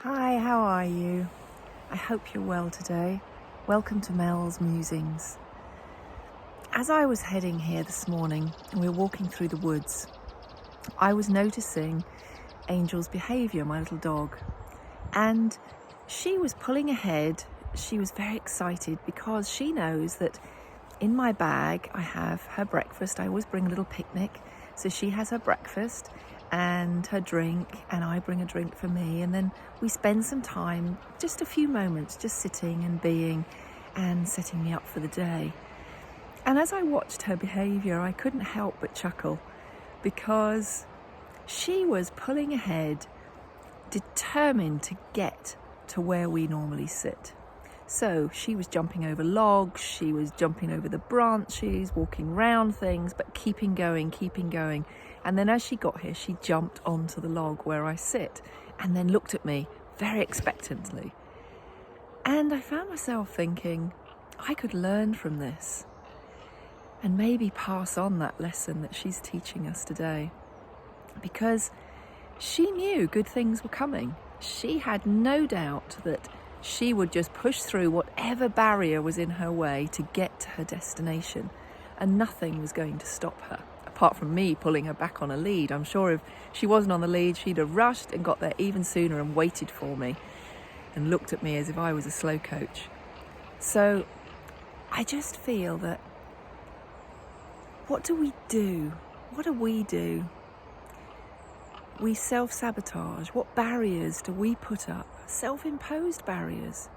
Hi, how are you? I hope you're well today. Welcome to Mel's Musings. As I was heading here this morning and we were walking through the woods, I was noticing Angel's behaviour, my little dog, and she was pulling ahead. She was very excited because she knows that in my bag I have her breakfast. I always bring a little picnic, so she has her breakfast and her drink, and I bring a drink for me, and then we spend some time, just a few moments, just sitting and being and setting me up for the day. And as I watched her behaviour, I couldn't help but chuckle because she was pulling ahead, determined to get to where we normally sit. So she was jumping over logs, she was jumping over the branches, walking round things, but keeping going. And then as she got here, she jumped onto the log where I sit and then looked at me very expectantly. And I found myself thinking, I could learn from this and maybe pass on that lesson that she's teaching us today. Because she knew good things were coming. She had no doubt that she would just push through whatever barrier was in her way to get to her destination, and nothing was going to stop her, apart from me pulling her back on a lead. I'm sure if she wasn't on the lead, she'd have rushed and got there even sooner and waited for me and looked at me as if I was a slow coach. So I just feel that what do we do? What do we do? We self-sabotage. What barriers do we put up? Self-imposed barriers.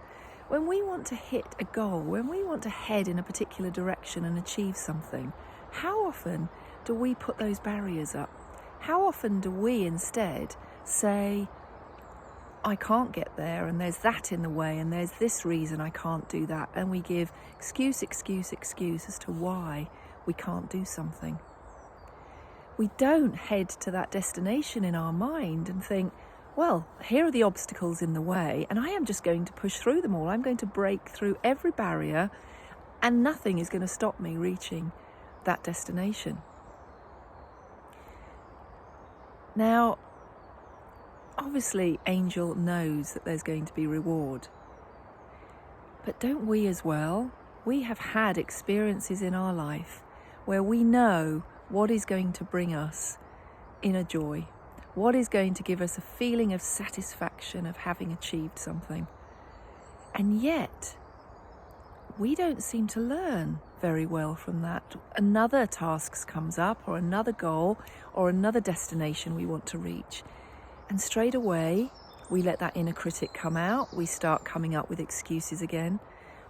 When we want to hit a goal, when we want to head in a particular direction and achieve something, how often do we put those barriers up? How often do we instead say, I can't get there, and there's that in the way, and there's this reason I can't do that, and we give excuse as to why we can't do something. We don't head to that destination in our mind and think, well, here are the obstacles in the way, and I am just going to push through them all. I'm going to break through every barrier, and nothing is going to stop me reaching that destination. Now, obviously, Angel knows that there's going to be reward. But don't we as well? We have had experiences in our life where we know what is going to bring us inner joy, what is going to give us a feeling of satisfaction of having achieved something. And yet, we don't seem to learn very well from that. Another task comes up, or another goal, or another destination we want to reach. And straight away, we let that inner critic come out. We start coming up with excuses again.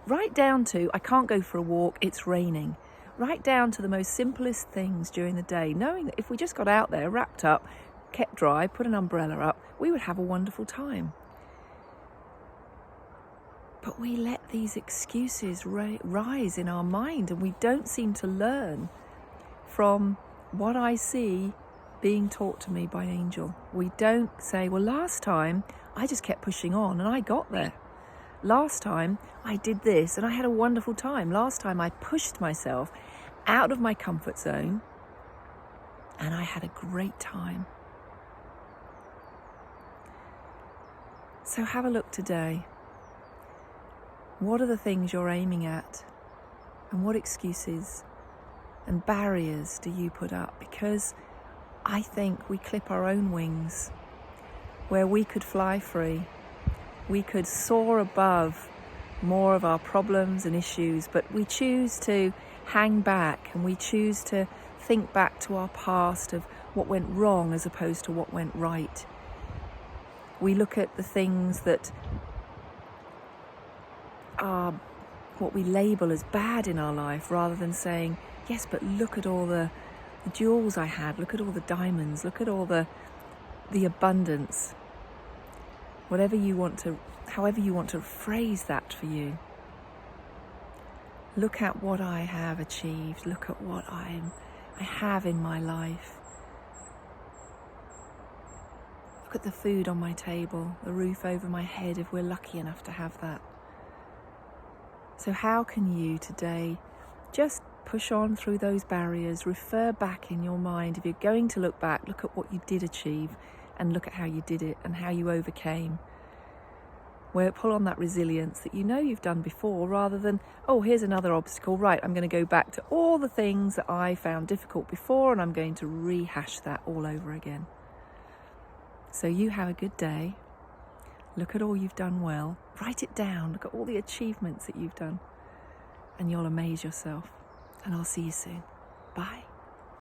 Right down to, I can't go for a walk, it's raining. Right down to the most simplest things during the day, knowing that if we just got out there, wrapped up, kept dry, put an umbrella up, we would have a wonderful time. But we let these excuses rise in our mind, and we don't seem to learn from what I see being taught to me by Angel. We don't say, well, last time I just kept pushing on and I got there. Last time I did this and I had a wonderful time. Last time I pushed myself out of my comfort zone and I had a great time. So have a look today. What are the things you're aiming at? And what excuses and barriers do you put up? Because I think we clip our own wings where we could fly free. We could soar above more of our problems and issues, but we choose to hang back and we choose to think back to our past of what went wrong as opposed to what went right. We look at the things that are what we label as bad in our life rather than saying, yes, but look at all the jewels I had, look at all the diamonds, look at all the abundance. However you want to phrase that for you. Look at what I have achieved. Look at what I have in my life. Look at the food on my table, the roof over my head if we're lucky enough to have that. So how can you today just push on through those barriers, refer back in your mind. If you're going to look back, look at what you did achieve and look at how you did it and how you overcame. where pull on that resilience that you know you've done before, rather than, oh, here's another obstacle, right, I'm going to go back to all the things that I found difficult before and I'm going to rehash that all over again. So you have a good day. Look at all you've done well. Write it down. Look at all the achievements that you've done. And you'll amaze yourself. And I'll see you soon. Bye.